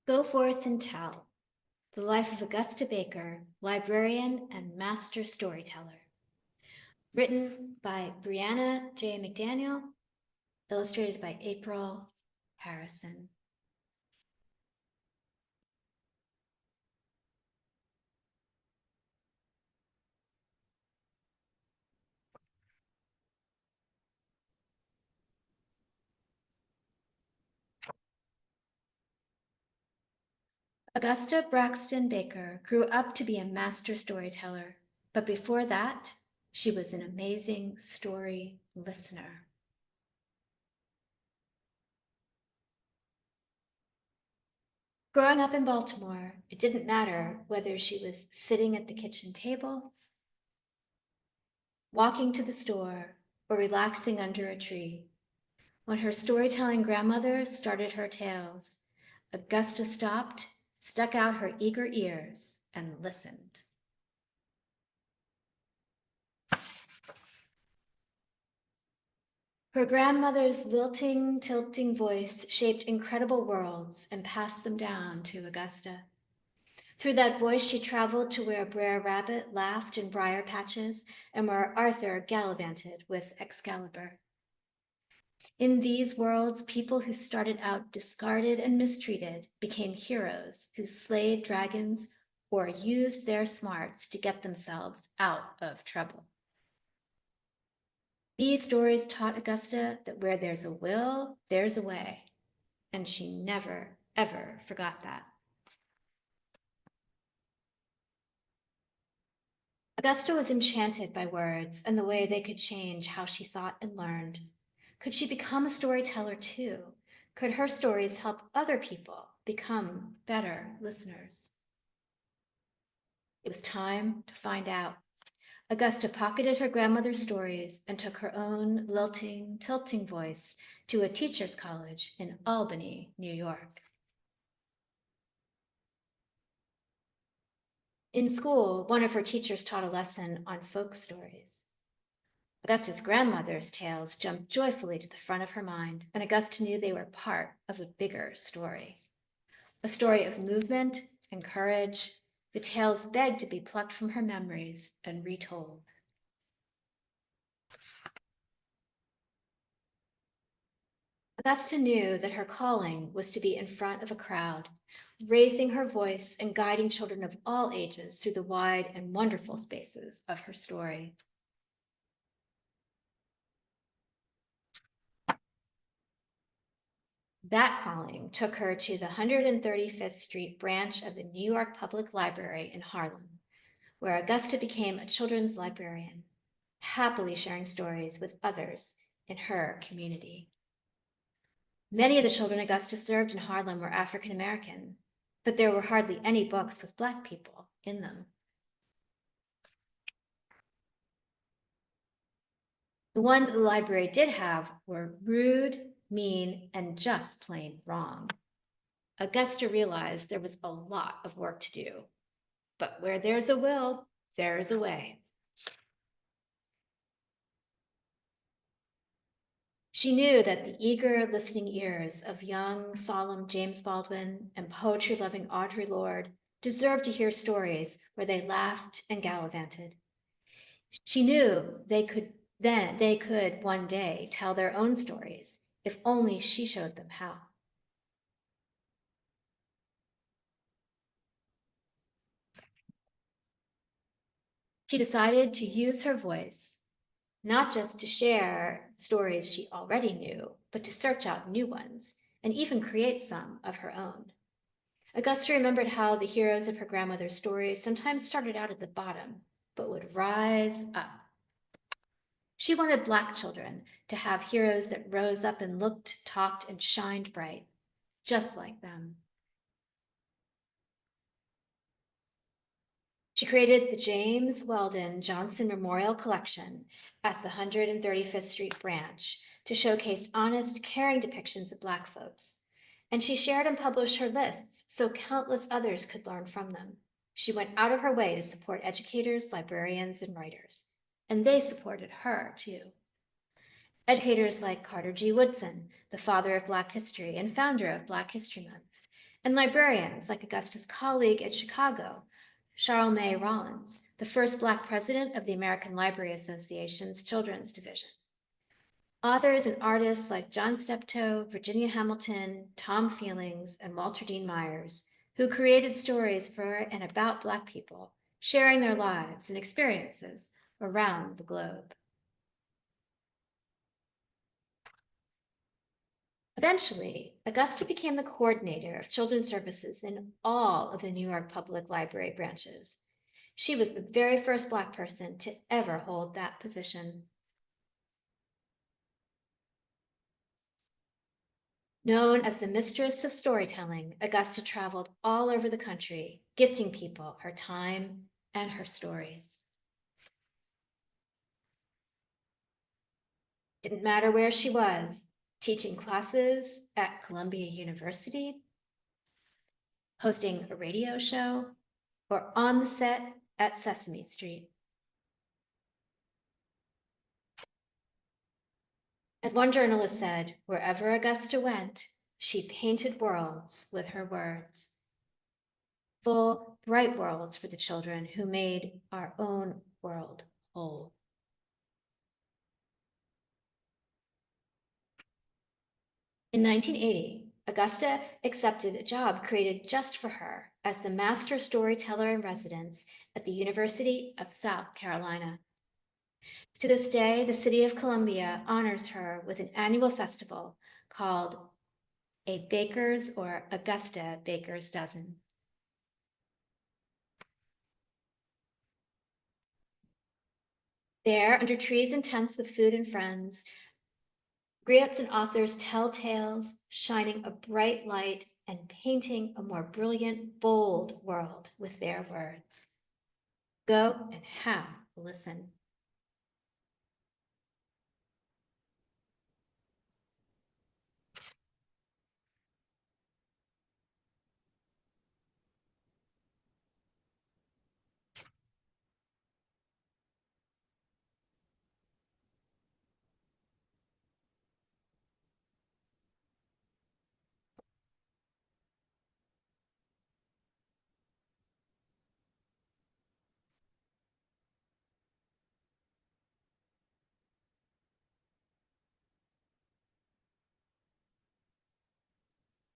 Go forth and tell the life of Augusta Baker, librarian and master storyteller. Written by Breanna J. McDaniel, illustrated by April Harrison. Augusta Braxton Baker grew up to be a master storyteller, but before that, she was an amazing story listener. Growing up in Baltimore, it didn't matter whether she was sitting at the kitchen table, walking to the store, or relaxing under a tree. When her storytelling grandmother started her tales, Augusta stopped, stuck out her eager ears, and listened. Her grandmother's lilting, tilting voice shaped incredible worlds and passed them down to Augusta. Through that voice, she traveled to where Brer Rabbit laughed in briar patches and where Arthur gallivanted with Excalibur. In these worlds, people who started out discarded and mistreated became heroes who slayed dragons or used their smarts to get themselves out of trouble. These stories taught Augusta that where there's a will, there's a way, and she never, ever forgot that. Augusta was enchanted by words and the way they could change how she thought and learned. Could she become a storyteller too? Could her stories help other people become better listeners? It was time to find out. Augusta pocketed her grandmother's stories and took her own lilting, tilting voice to a teacher's college in Albany, New York. In school, one of her teachers taught a lesson on folk stories. Augusta's grandmother's tales jumped joyfully to the front of her mind, and Augusta knew they were part of a bigger story. A story of movement and courage. The tales begged to be plucked from her memories and retold. Augusta knew that her calling was to be in front of a crowd, raising her voice and guiding children of all ages through the wide and wonderful spaces of her story. That calling took her to the 135th Street branch of the New York Public Library in Harlem, where Augusta became a children's librarian, happily sharing stories with others in her community. Many of the children Augusta served in Harlem were African American, but there were hardly any books with Black people in them. The ones the library did have were rude, mean, and just plain wrong. Augusta realized there was a lot of work to do, but where there's a will, there's a way. She knew that the eager listening ears of young, solemn James Baldwin and poetry-loving Audre Lorde deserved to hear stories where they laughed and gallivanted. She knew they could one day tell their own stories, if only she showed them how. She decided to use her voice, not just to share stories she already knew, but to search out new ones and even create some of her own. Augusta remembered how the heroes of her grandmother's stories sometimes started out at the bottom, but would rise up. She wanted Black children to have heroes that rose up and looked, talked, and shined bright, just like them. She created the James Weldon Johnson Memorial Collection at the 135th Street branch to showcase honest, caring depictions of Black folks. And she shared and published her lists so countless others could learn from them. She went out of her way to support educators, librarians, and writers. And they supported her, too. Educators like Carter G. Woodson, the father of Black history and founder of Black History Month, and librarians like Augusta's colleague at Chicago, Charles May Rollins, the first Black president of the American Library Association's Children's Division. Authors and artists like John Steptoe, Virginia Hamilton, Tom Feelings, and Walter Dean Myers, who created stories for and about Black people, sharing their lives and experiences around the globe. Eventually, Augusta became the coordinator of children's services in all of the New York Public Library branches. She was the very first Black person to ever hold that position. Known as the Mistress of Storytelling, Augusta traveled all over the country, gifting people her time and her stories. Didn't matter where she was, teaching classes at Columbia University, hosting a radio show, or on the set at Sesame Street. As one journalist said, wherever Augusta went, she painted worlds with her words. Full, bright worlds for the children who made our own world whole. In 1980, Augusta accepted a job created just for her as the Master Storyteller in Residence at the University of South Carolina. To this day, the city of Columbia honors her with an annual festival called a Baker's or Augusta Baker's Dozen. There, under trees and tents with food and friends, griots and authors tell tales, shining a bright light and painting a more brilliant, bold world with their words. Go and have a listen.